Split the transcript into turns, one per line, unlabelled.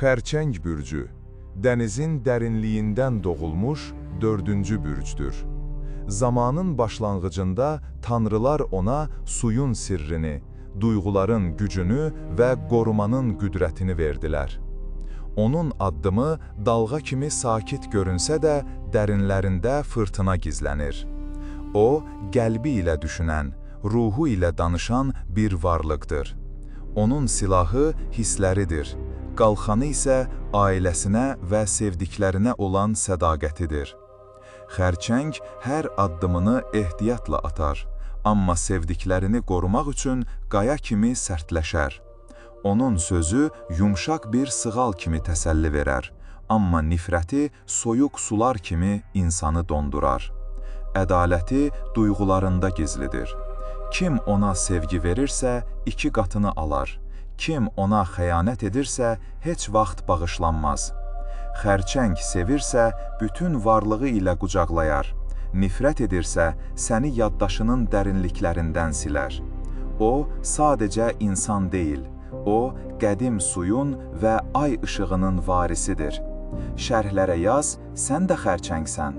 Xərçəng bürcü, dənizin dərinliyindən doğulmuş dördüncü bürcdür. Zamanın başlanğıcında tanrılar ona suyun sirrini, duyğuların gücünü və qorumanın qüdrətini verdilər. Onun addımı dalğa kimi sakit görünsə də, dərinlərində fırtına gizlənir. O, qəlbi ilə düşünən, ruhu ilə danışan bir varlıqdır. Onun silahı hissləridir, qalxanı isə ailəsinə və sevdiklərinə olan sədaqətidir. Xərçəng hər addımını ehtiyatla atar, amma sevdiklərini qorumaq üçün qaya kimi sərtləşər. Onun sözü yumşaq bir sığal kimi təsəlli verər, amma nifrəti soyuq sular kimi insanı dondurar. Ədaləti duyğularında gizlidir. Kim ona sevgi verirsə, 2 qatını alar. Kim ona xəyanət edirsə, heç vaxt bağışlanmaz. Xərçəng sevirsə, bütün varlığı ilə qucaqlayar. Nifrət edirsə, səni yaddaşının dərinliklərindən silər. O, sadəcə insan deyil. O, qədim suyun və ay işığının varisidir. Şərhlərə yaz, sən də xərçəngsən.